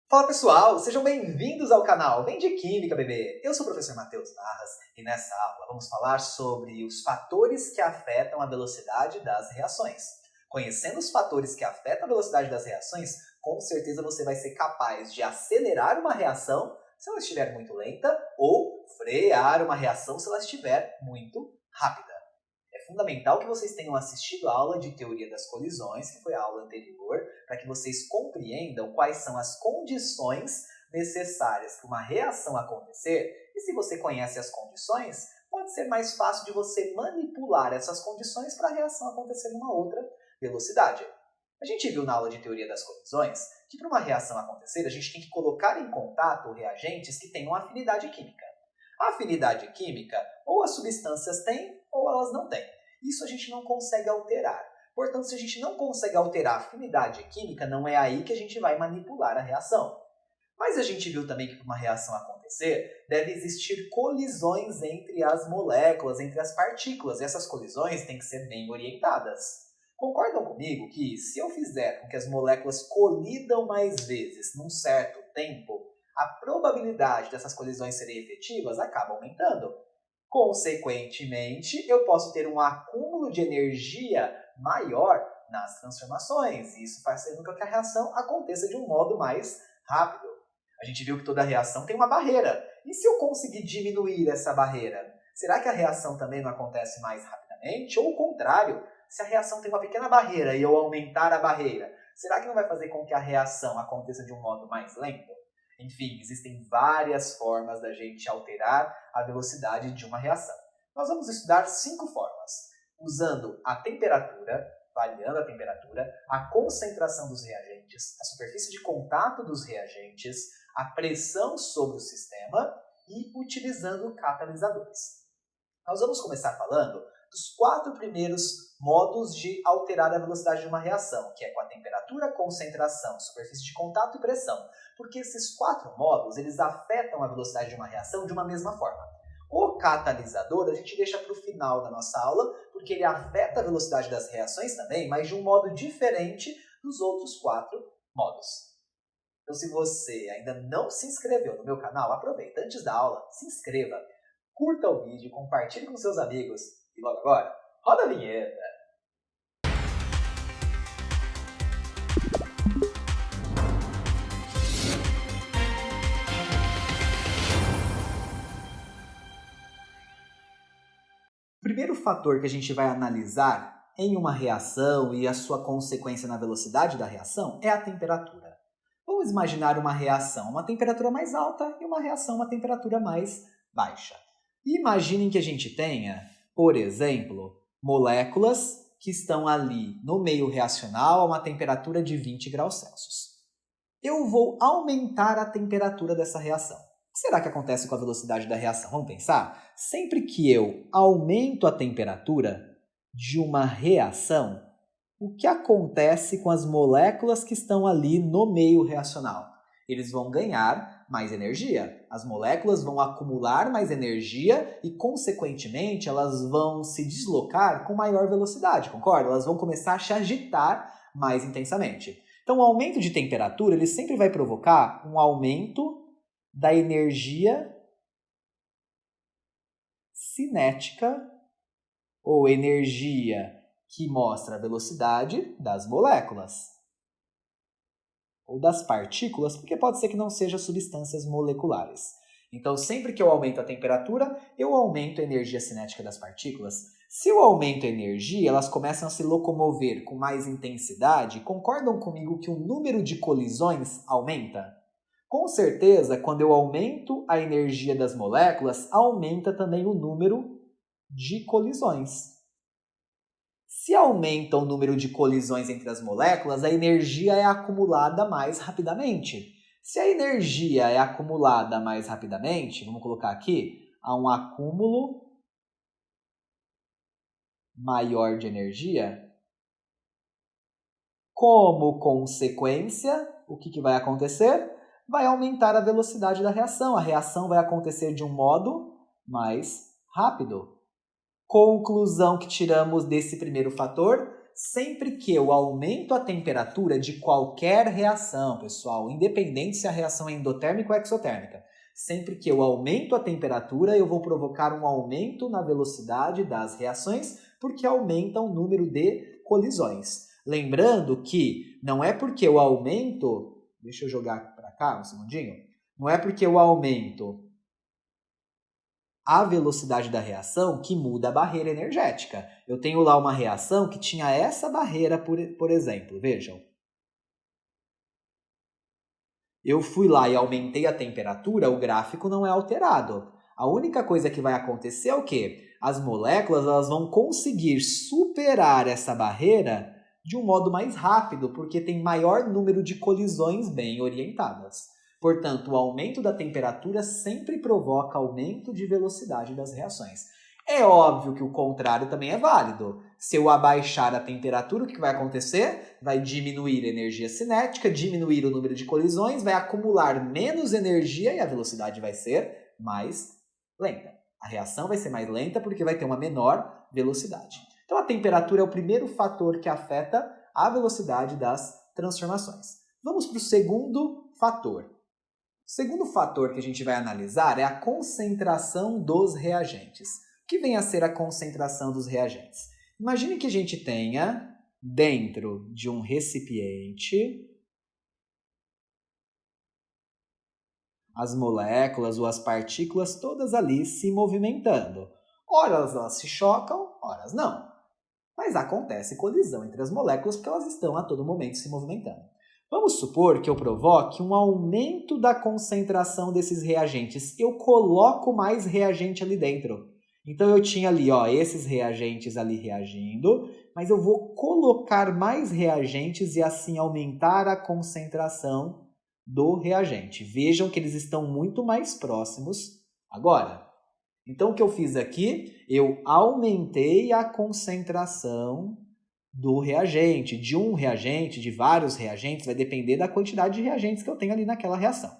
Fala pessoal, sejam bem-vindos ao canal Vem de Química, bebê! Eu sou o professor Matheus Narras e nessa aula vamos falar sobre os fatores que afetam a velocidade das reações. Conhecendo os fatores que afetam a velocidade das reações, com certeza você vai ser capaz de acelerar uma reação se ela estiver muito lenta ou frear uma reação se ela estiver muito rápida. É fundamental que vocês tenham assistido a aula de teoria das colisões, que foi a aula anterior, para que vocês compreendam quais são as condições necessárias para uma reação acontecer. E se você conhece as condições, pode ser mais fácil de você manipular essas condições para a reação acontecer numa outra velocidade. A gente viu na aula de teoria das colisões que para uma reação acontecer, a gente tem que colocar em contato reagentes que tenham afinidade química. A afinidade química, ou as substâncias têm, ou elas não têm. Isso a gente não consegue alterar. Portanto, se a gente não consegue alterar a afinidade química, não é aí que a gente vai manipular a reação. Mas a gente viu também que para uma reação acontecer, deve existir colisões entre as moléculas, entre as partículas. E essas colisões têm que ser bem orientadas. Concordam comigo que se eu fizer com que as moléculas colidam mais vezes num certo tempo, a probabilidade dessas colisões serem efetivas acaba aumentando. Consequentemente, eu posso ter um acúmulo de energia maior nas transformações. E isso faz com que a reação aconteça de um modo mais rápido. A gente viu que toda reação tem uma barreira. E se eu conseguir diminuir essa barreira, será que a reação também não acontece mais rapidamente? Ou o contrário, se a reação tem uma pequena barreira e eu aumentar a barreira, será que não vai fazer com que a reação aconteça de um modo mais lento? Enfim, existem várias formas da gente alterar a velocidade de uma reação. Nós vamos estudar 5 formas, usando a temperatura, variando a temperatura, a concentração dos reagentes, a superfície de contato dos reagentes, a pressão sobre o sistema e utilizando catalisadores. Nós vamos começar falando dos 4 primeiros modos de alterar a velocidade de uma reação, que é com a temperatura, concentração, superfície de contato e pressão. Porque esses 4 modos, eles afetam a velocidade de uma reação de uma mesma forma. O catalisador a gente deixa para o final da nossa aula, porque ele afeta a velocidade das reações também, mas de um modo diferente dos outros 4 modos. Então, se você ainda não se inscreveu no meu canal, aproveita, antes da aula, se inscreva, curta o vídeo, compartilhe com seus amigos e logo agora, roda a vinheta! O primeiro fator que a gente vai analisar em uma reação e a sua consequência na velocidade da reação é a temperatura. Vamos imaginar uma reação a uma temperatura mais alta e uma reação a uma temperatura mais baixa. E imaginem que a gente tenha, por exemplo, moléculas que estão ali no meio reacional a uma temperatura de 20 graus Celsius. Eu vou aumentar a temperatura dessa reação. O que será que acontece com a velocidade da reação? Vamos pensar? Sempre que eu aumento a temperatura de uma reação, o que acontece com as moléculas que estão ali no meio reacional? Eles vão ganhar mais energia. As moléculas vão acumular mais energia e, consequentemente, elas vão se deslocar com maior velocidade, concorda? Elas vão começar a se agitar mais intensamente. Então, o aumento de temperatura ele sempre vai provocar um aumento da energia cinética ou energia que mostra a velocidade das moléculas ou das partículas, porque pode ser que não sejam substâncias moleculares. Então, sempre que eu aumento a temperatura, eu aumento a energia cinética das partículas. Se eu aumento a energia, elas começam a se locomover com mais intensidade. Concordam comigo que o número de colisões aumenta? Com certeza, quando eu aumento a energia das moléculas, aumenta também o número de colisões. Se aumenta o número de colisões entre as moléculas, a energia é acumulada mais rapidamente. Se a energia é acumulada mais rapidamente, vamos colocar aqui, há um acúmulo maior de energia. Como consequência, o que vai acontecer? Vai aumentar a velocidade da reação. A reação vai acontecer de um modo mais rápido. Conclusão que tiramos desse primeiro fator, sempre que eu aumento a temperatura de qualquer reação, pessoal, independente se a reação é endotérmica ou exotérmica, sempre que eu aumento a temperatura, eu vou provocar um aumento na velocidade das reações, porque aumenta o número de colisões. Lembrando que não é porque eu aumento... Deixa eu jogar para cá um segundinho. Não é porque eu aumento a velocidade da reação que muda a barreira energética. Eu tenho lá uma reação que tinha essa barreira, por exemplo. Vejam. Eu fui lá e aumentei a temperatura, o gráfico não é alterado. A única coisa que vai acontecer é o quê? As moléculas elas vão conseguir superar essa barreira de um modo mais rápido, porque tem maior número de colisões bem orientadas. Portanto, o aumento da temperatura sempre provoca aumento de velocidade das reações. É óbvio que o contrário também é válido. Se eu abaixar a temperatura, o que vai acontecer? Vai diminuir a energia cinética, diminuir o número de colisões, vai acumular menos energia e a velocidade vai ser mais lenta. A reação vai ser mais lenta porque vai ter uma menor velocidade. Então a temperatura é o primeiro fator que afeta a velocidade das transformações. Vamos para o segundo fator. O segundo fator que a gente vai analisar é a concentração dos reagentes. O que vem a ser a concentração dos reagentes? Imagine que a gente tenha dentro de um recipiente as moléculas ou as partículas todas ali se movimentando. Ora elas se chocam, ora não. Mas acontece colisão entre as moléculas porque elas estão a todo momento se movimentando. Vamos supor que eu provoque um aumento da concentração desses reagentes. Eu coloco mais reagente ali dentro. Então eu tinha ali esses reagentes ali reagindo, mas eu vou colocar mais reagentes e assim aumentar a concentração do reagente. Vejam que eles estão muito mais próximos agora. Então o que eu fiz aqui? Eu aumentei a concentração do reagente, de um reagente, de vários reagentes, vai depender da quantidade de reagentes que eu tenho ali naquela reação.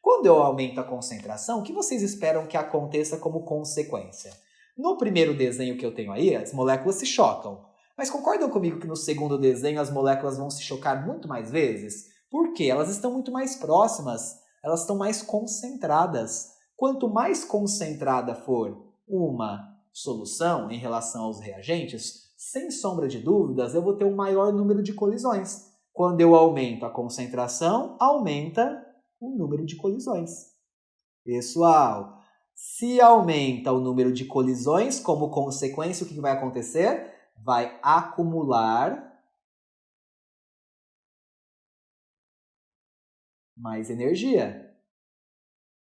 Quando eu aumento a concentração, o que vocês esperam que aconteça como consequência? No primeiro desenho que eu tenho aí, as moléculas se chocam. Mas concordam comigo que no segundo desenho as moléculas vão se chocar muito mais vezes? Por quê? Elas estão muito mais próximas, elas estão mais concentradas. Quanto mais concentrada for uma solução em relação aos reagentes, sem sombra de dúvidas, eu vou ter um maior número de colisões. Quando eu aumento a concentração, aumenta o número de colisões. Pessoal, se aumenta o número de colisões, como consequência, o que vai acontecer? Vai acumular mais energia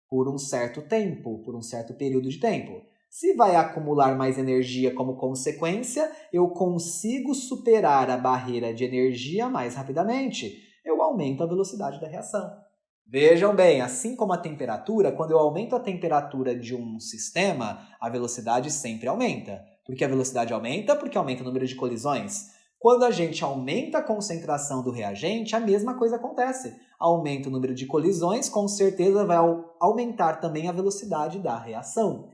por um certo tempo, por um certo período de tempo. Se vai acumular mais energia como consequência, eu consigo superar a barreira de energia mais rapidamente. Eu aumento a velocidade da reação. Vejam bem, assim como a temperatura, quando eu aumento a temperatura de um sistema, a velocidade sempre aumenta. Por que a velocidade aumenta? Porque aumenta o número de colisões. Quando a gente aumenta a concentração do reagente, a mesma coisa acontece. Aumenta o número de colisões, com certeza vai aumentar também a velocidade da reação.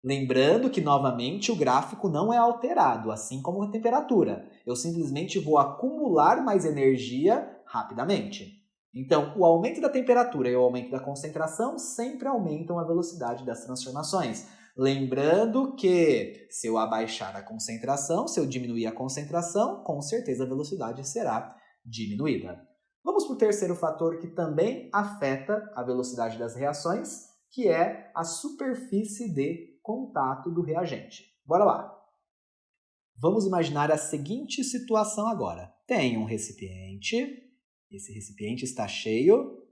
Lembrando que, novamente, o gráfico não é alterado, assim como a temperatura. Eu simplesmente vou acumular mais energia rapidamente. Então, o aumento da temperatura e o aumento da concentração sempre aumentam a velocidade das transformações. Lembrando que, se eu abaixar a concentração, se eu diminuir a concentração, com certeza a velocidade será diminuída. Vamos para o terceiro fator que também afeta a velocidade das reações, que é a superfície de contato do reagente. Bora lá! Vamos imaginar a seguinte situação agora. Tem um recipiente, esse recipiente está cheio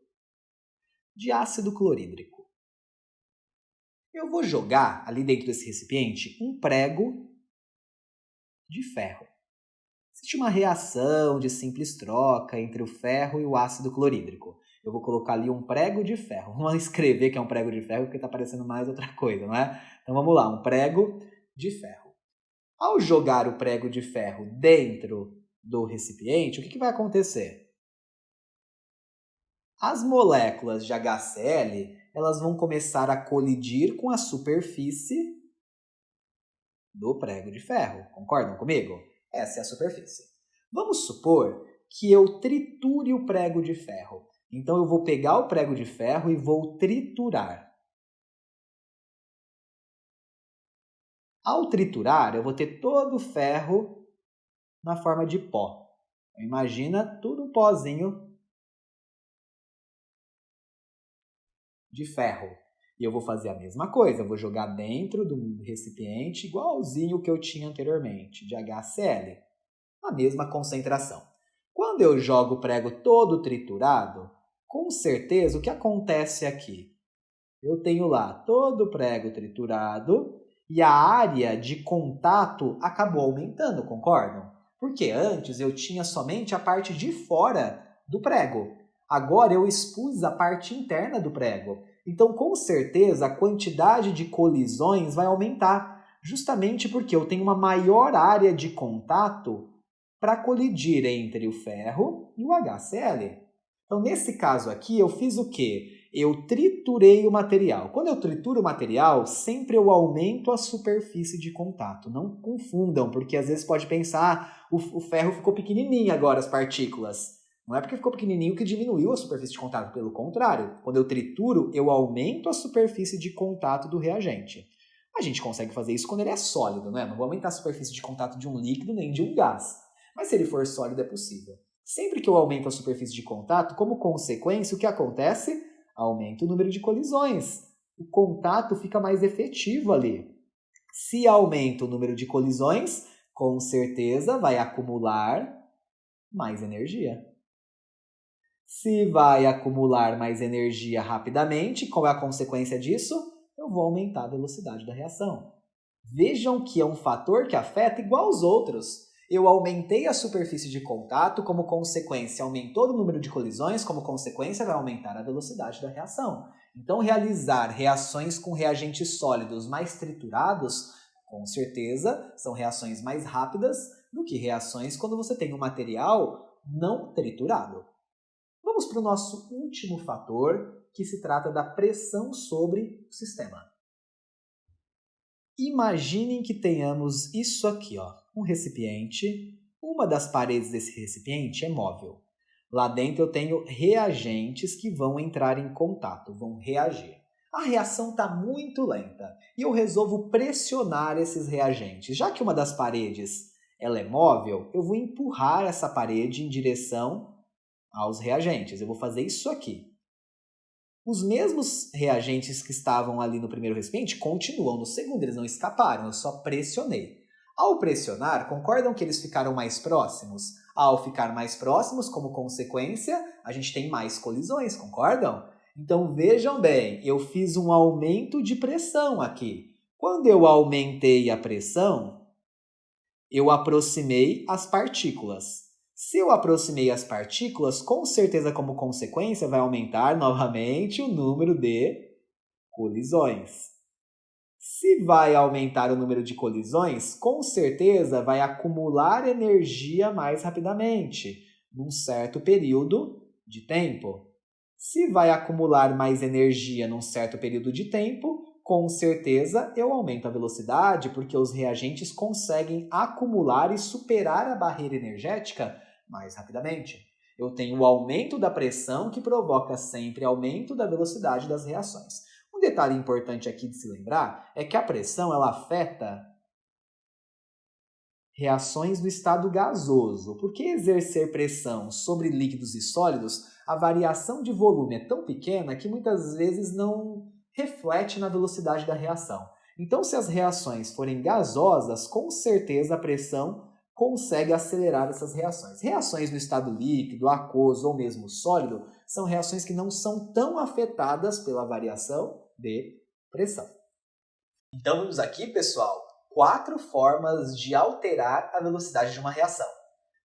de ácido clorídrico. Eu vou jogar ali dentro desse recipiente um prego de ferro. Existe uma reação de simples troca entre o ferro e o ácido clorídrico. Eu vou colocar ali um prego de ferro. Vamos escrever que é um prego de ferro porque está parecendo mais outra coisa, não é? Então vamos lá, um prego de ferro. Ao jogar o prego de ferro dentro do recipiente, o que vai acontecer? As moléculas de HCl elas vão começar a colidir com a superfície do prego de ferro. Concordam comigo? Essa é a superfície. Vamos supor que eu triture o prego de ferro. Então eu vou pegar o prego de ferro e vou triturar. Ao triturar, eu vou ter todo o ferro na forma de pó. Imagina tudo um pozinho de ferro. E eu vou fazer a mesma coisa, eu vou jogar dentro do recipiente igualzinho que eu tinha anteriormente, de HCl. A mesma concentração. Quando eu jogo o prego todo triturado, com certeza o que acontece aqui? Eu tenho lá todo o prego triturado e a área de contato acabou aumentando, concordam? Porque antes eu tinha somente a parte de fora do prego. Agora eu expus a parte interna do prego. Então, com certeza, a quantidade de colisões vai aumentar, justamente porque eu tenho uma maior área de contato para colidir entre o ferro e o HCl. Então, nesse caso aqui, eu fiz o quê? Eu triturei o material. Quando eu trituro o material, sempre eu aumento a superfície de contato. Não confundam, porque às vezes pode pensar, o ferro ficou pequenininho agora, as partículas. Não é porque ficou pequenininho que diminuiu a superfície de contato, pelo contrário. Quando eu trituro, eu aumento a superfície de contato do reagente. A gente consegue fazer isso quando ele é sólido, né? Não vou aumentar a superfície de contato de um líquido nem de um gás. Mas se ele for sólido, é possível. Sempre que eu aumento a superfície de contato, como consequência, o que acontece? Aumenta o número de colisões. O contato fica mais efetivo ali. Se aumenta o número de colisões, com certeza vai acumular mais energia. Se vai acumular mais energia rapidamente, qual é a consequência disso? Eu vou aumentar a velocidade da reação. Vejam que é um fator que afeta igual aos outros. Eu aumentei a superfície de contato, como consequência aumentou o número de colisões, como consequência vai aumentar a velocidade da reação. Então, realizar reações com reagentes sólidos mais triturados, com certeza, são reações mais rápidas do que reações quando você tem um material não triturado. Vamos para o nosso último fator, que se trata da pressão sobre o sistema. Imaginem que tenhamos isso aqui, ó, um recipiente. Uma das paredes desse recipiente é móvel. Lá dentro eu tenho reagentes que vão entrar em contato, vão reagir. A reação está muito lenta e eu resolvo pressionar esses reagentes. Já que uma das paredes ela é móvel, eu vou empurrar essa parede em direção aos reagentes. Eu vou fazer isso aqui. Os mesmos reagentes que estavam ali no primeiro recipiente continuam no segundo, eles não escaparam, eu só pressionei. Ao pressionar, concordam que eles ficaram mais próximos? Ao ficar mais próximos, como consequência, a gente tem mais colisões, concordam? Então vejam bem, eu fiz um aumento de pressão aqui. Quando eu aumentei a pressão, eu aproximei as partículas. Se eu aproximei as partículas, com certeza como consequência vai aumentar novamente o número de colisões. Se vai aumentar o número de colisões, com certeza vai acumular energia mais rapidamente, num certo período de tempo. Se vai acumular mais energia num certo período de tempo, com certeza eu aumento a velocidade, porque os reagentes conseguem acumular e superar a barreira energética mais rapidamente. Eu tenho o aumento da pressão que provoca sempre aumento da velocidade das reações. Um detalhe importante aqui de se lembrar é que a pressão ela afeta reações do estado gasoso. Porque exercer pressão sobre líquidos e sólidos, a variação de volume é tão pequena que muitas vezes não reflete na velocidade da reação. Então, se as reações forem gasosas, com certeza a pressão consegue acelerar essas reações. Reações no estado líquido, aquoso ou mesmo sólido são reações que não são tão afetadas pela variação de pressão. Então vamos aqui, pessoal, 4 formas de alterar a velocidade de uma reação.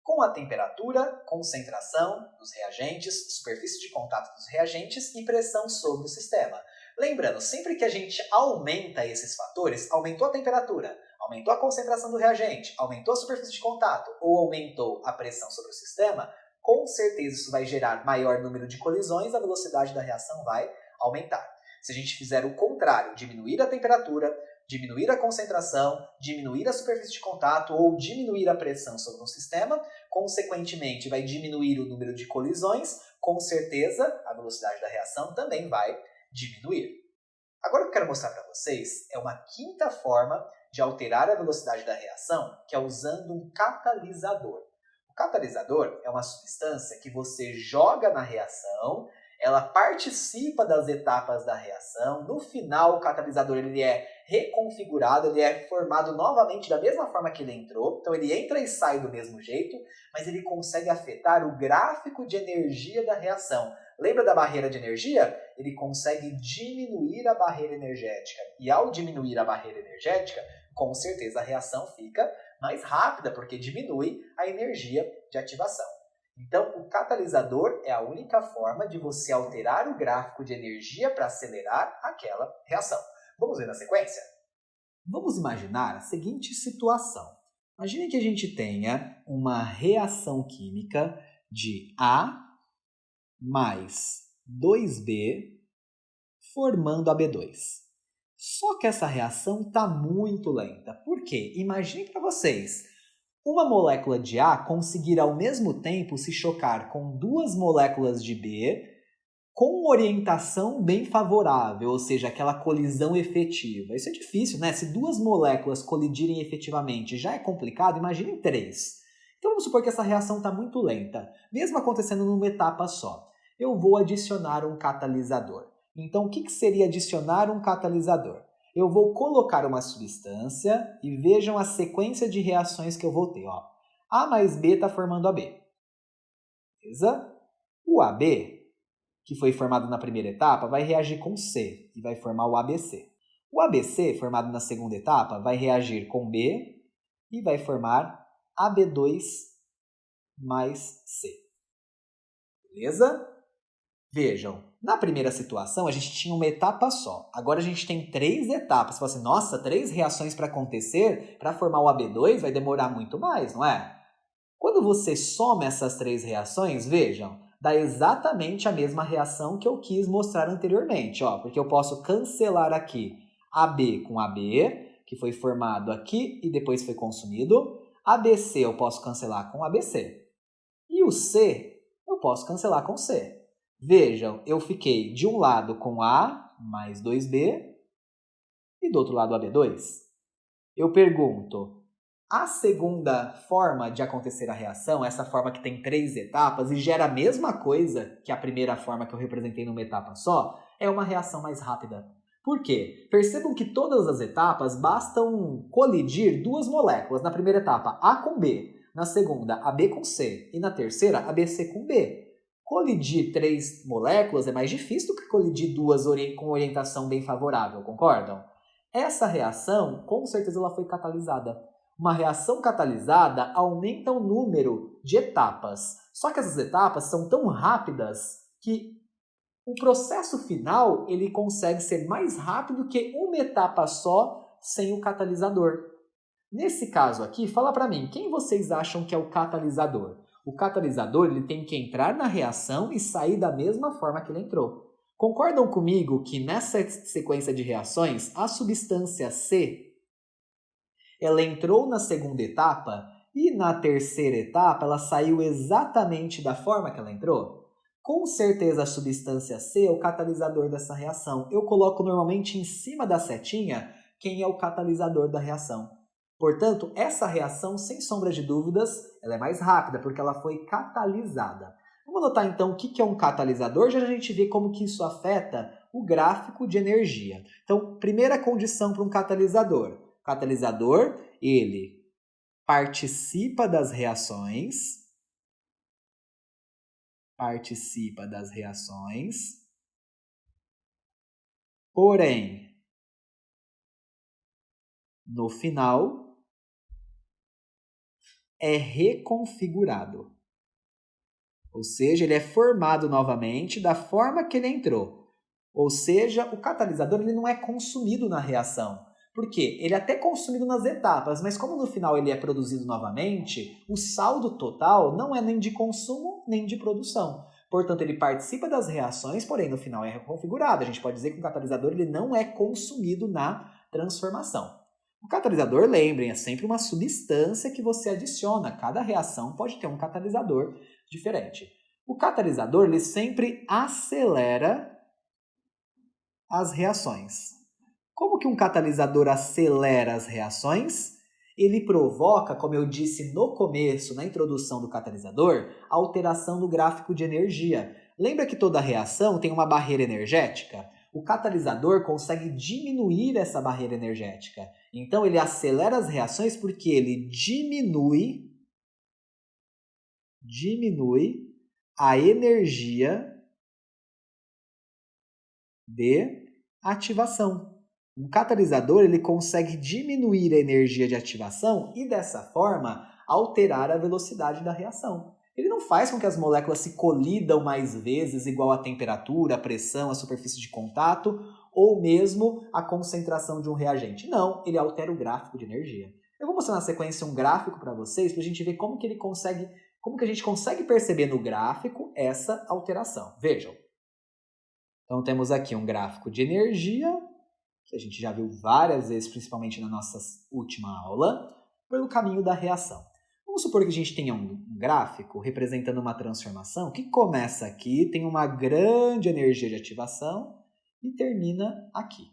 Com a temperatura, concentração dos reagentes, superfície de contato dos reagentes e pressão sobre o sistema. Lembrando, sempre que a gente aumenta esses fatores, aumentou a temperatura, aumentou a concentração do reagente, aumentou a superfície de contato ou aumentou a pressão sobre o sistema, com certeza isso vai gerar maior número de colisões, a velocidade da reação vai aumentar. Se a gente fizer o contrário, diminuir a temperatura, diminuir a concentração, diminuir a superfície de contato ou diminuir a pressão sobre um sistema, consequentemente vai diminuir o número de colisões, com certeza a velocidade da reação também vai diminuir. Agora o que eu quero mostrar para vocês é uma quinta forma de alterar a velocidade da reação, que é usando um catalisador. O catalisador é uma substância que você joga na reação, ela participa das etapas da reação, no final o catalisador ele é reconfigurado, ele é formado novamente da mesma forma que ele entrou, então ele entra e sai do mesmo jeito, mas ele consegue afetar o gráfico de energia da reação. Lembra da barreira de energia? Ele consegue diminuir a barreira energética. E ao diminuir a barreira energética, com certeza a reação fica mais rápida, porque diminui a energia de ativação. Então, o catalisador é a única forma de você alterar o gráfico de energia para acelerar aquela reação. Vamos ver na sequência? Vamos imaginar a seguinte situação. Imagine que a gente tenha uma reação química de A mais 2B formando AB2. Só que essa reação está muito lenta. Por quê? Imagine para vocês, uma molécula de A conseguir ao mesmo tempo se chocar com duas moléculas de B com orientação bem favorável, ou seja, aquela colisão efetiva. Isso é difícil, né? Se duas moléculas colidirem efetivamente já é complicado, imagine três. Então vamos supor que essa reação está muito lenta, mesmo acontecendo numa etapa só. Eu vou adicionar um catalisador. Então o que seria adicionar um catalisador? Eu vou colocar uma substância e vejam a sequência de reações que eu vou ter. Ó. A mais B está formando AB. Beleza? O AB, que foi formado na primeira etapa, vai reagir com C e vai formar o ABC. O ABC, formado na segunda etapa, vai reagir com B e vai formar AB2 mais C. Beleza? Vejam, na primeira situação a gente tinha uma etapa só. Agora a gente tem 3 etapas. Você fala assim, nossa, 3 reações para acontecer, para formar o AB2 vai demorar muito mais, não é? Quando você soma essas 3 reações, vejam, dá exatamente a mesma reação que eu quis mostrar anteriormente, ó, porque eu posso cancelar aqui AB com AB, que foi formado aqui e depois foi consumido. ABC eu posso cancelar com ABC. E o C eu posso cancelar com C. Vejam, eu fiquei de um lado com A mais 2B e do outro lado AB2. Eu pergunto, a segunda forma de acontecer a reação, essa forma que tem 3 etapas e gera a mesma coisa que a primeira forma que eu representei numa etapa só, é uma reação mais rápida. Por quê? Percebam que todas as etapas bastam colidir 2 moléculas. Na primeira etapa, A com B. Na segunda, AB com C. E na terceira, ABC com B. Colidir 3 moléculas é mais difícil do que colidir 2 com orientação bem favorável, concordam? Essa reação, com certeza, ela foi catalisada. Uma reação catalisada aumenta o número de etapas. Só que essas etapas são tão rápidas que o processo final ele consegue ser mais rápido que uma etapa só sem o catalisador. Nesse caso aqui, fala para mim, quem vocês acham que é o catalisador? O catalisador ele tem que entrar na reação e sair da mesma forma que ele entrou. Concordam comigo que nessa sequência de reações, a substância C ela entrou na segunda etapa e na terceira etapa ela saiu exatamente da forma que ela entrou? Com certeza a substância C é o catalisador dessa reação. Eu coloco normalmente em cima da setinha quem é o catalisador da reação. Portanto, essa reação, sem sombra de dúvidas, ela é mais rápida, porque ela foi catalisada. Vamos notar então o que é um catalisador, já a gente vê como que isso afeta o gráfico de energia. Então, primeira condição para um catalisador. O catalisador, ele participa das reações, porém, no final, é reconfigurado. Ou seja, ele é formado novamente da forma que ele entrou. Ou seja, o catalisador ele não é consumido na reação. Por quê? Ele é até consumido nas etapas, mas como no final ele é produzido novamente, o saldo total não é nem de consumo nem de produção. Portanto, ele participa das reações, porém no final é reconfigurado. A gente pode dizer que o catalisador ele não é consumido na transformação. O catalisador, lembrem, é sempre uma substância que você adiciona. Cada reação pode ter um catalisador diferente. O catalisador ele sempre acelera as reações. Como que um catalisador acelera as reações? Ele provoca, como eu disse no começo, na introdução do catalisador, a alteração do gráfico de energia. Lembra que toda reação tem uma barreira energética? O catalisador consegue diminuir essa barreira energética. Então, ele acelera as reações porque ele diminui a energia de ativação. Um catalisador ele consegue diminuir a energia de ativação e, dessa forma, alterar a velocidade da reação. Ele não faz com que as moléculas se colidam mais vezes igual a temperatura, a pressão, a superfície de contato ou mesmo a concentração de um reagente. Não, ele altera o gráfico de energia. Eu vou mostrar na sequência um gráfico para vocês para a gente ver como que a gente consegue perceber no gráfico essa alteração. Vejam. Então temos aqui um gráfico de energia, que a gente já viu várias vezes, principalmente na nossa última aula, pelo caminho da reação. Vamos supor que a gente tenha um gráfico representando uma transformação que começa aqui, tem uma grande energia de ativação e termina aqui.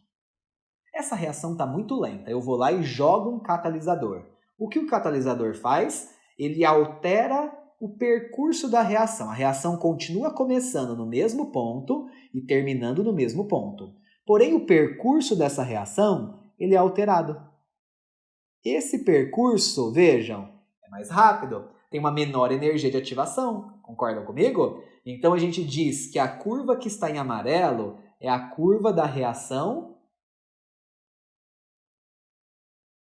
Essa reação está muito lenta, eu vou lá e jogo um catalisador. O que o catalisador faz? Ele altera o percurso da reação. A reação continua começando no mesmo ponto e terminando no mesmo ponto. Porém, o percurso dessa reação ele é alterado. Esse percurso, vejam, é mais rápido, tem uma menor energia de ativação. Concordam comigo? Então, a gente diz que a curva que está em amarelo é a curva da reação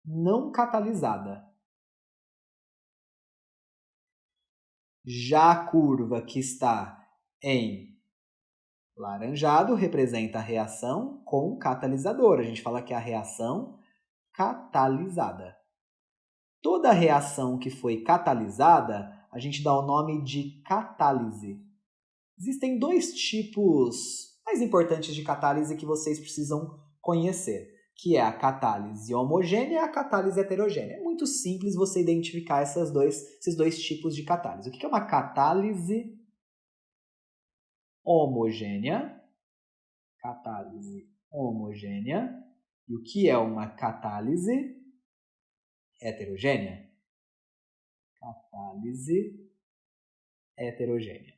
não catalisada. Já a curva que está em laranjado representa a reação com catalisador. A gente fala que é a reação catalisada. Toda reação que foi catalisada, a gente dá o nome de catálise. Existem dois tipos mais importantes de catálise que vocês precisam conhecer, que é a catálise homogênea e a catálise heterogênea. É muito simples você identificar esses dois tipos de catálise. O que é uma catálise homogênea? Catálise homogênea. E o que é uma catálise heterogênea? Catálise heterogênea.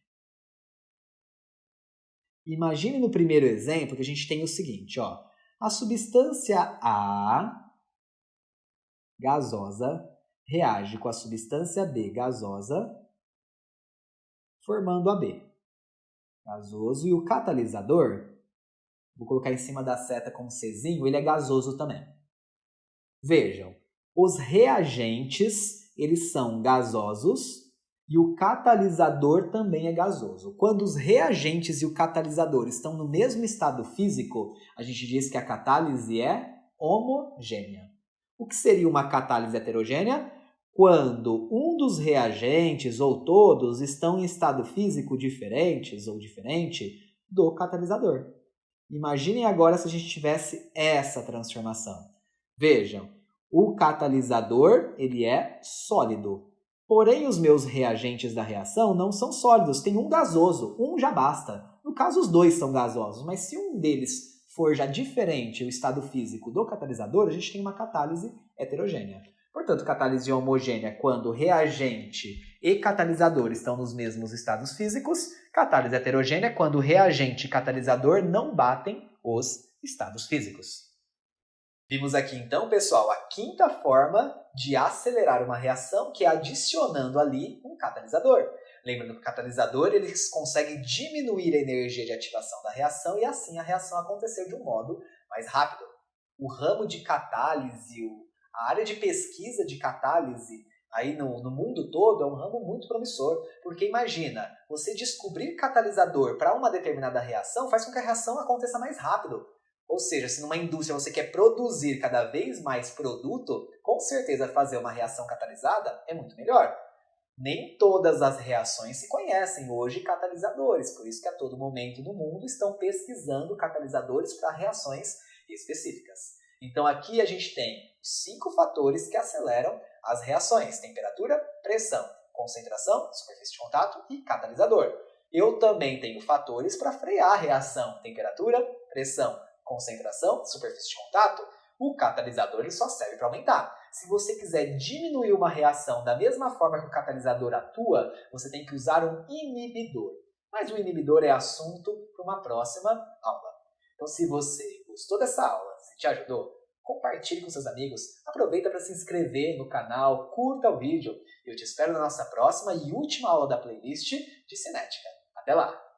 Imagine no primeiro exemplo que a gente tem o seguinte, ó. A substância A gasosa reage com a substância B gasosa, formando a B. Gasoso. E o catalisador, vou colocar em cima da seta com um Czinho, ele é gasoso também. Vejam, os reagentes, eles são gasosos e o catalisador também é gasoso. Quando os reagentes e o catalisador estão no mesmo estado físico, a gente diz que a catálise é homogênea. O que seria uma catálise heterogênea? Quando um dos reagentes ou todos estão em estado físico diferentes ou diferente do catalisador. Imaginem agora se a gente tivesse essa transformação. Vejam, o catalisador ele é sólido. Porém, os meus reagentes da reação não são sólidos, tem um gasoso, um já basta. No caso, os dois são gasosos, mas se um deles for já diferente o estado físico do catalisador, a gente tem uma catálise heterogênea. Portanto, catálise homogênea é quando reagente e catalisador estão nos mesmos estados físicos. Catálise heterogênea é quando reagente e catalisador não batem os estados físicos. Vimos aqui então, pessoal, a quinta forma de acelerar uma reação, que é adicionando ali um catalisador. Lembrando que o catalisador ele consegue diminuir a energia de ativação da reação e assim a reação aconteceu de um modo mais rápido. O ramo de catálise, a área de pesquisa de catálise aí no mundo todo é um ramo muito promissor, porque imagina, você descobrir catalisador para uma determinada reação faz com que a reação aconteça mais rápido. Ou seja, se numa indústria você quer produzir cada vez mais produto, com certeza fazer uma reação catalisada é muito melhor. Nem todas as reações se conhecem hoje catalisadores, por isso que a todo momento no mundo estão pesquisando catalisadores para reações específicas. Então aqui a gente tem 5 fatores que aceleram as reações: temperatura, pressão, concentração, superfície de contato e catalisador. Eu também tenho fatores para frear a reação: temperatura, pressão, concentração, superfície de contato. O catalisador ele só serve para aumentar. Se você quiser diminuir uma reação da mesma forma que o catalisador atua, você tem que usar um inibidor. Mas o inibidor é assunto para uma próxima aula. Então, se você gostou dessa aula, se te ajudou, compartilhe com seus amigos, aproveita para se inscrever no canal, curta o vídeo. Eu te espero na nossa próxima e última aula da playlist de cinética. Até lá!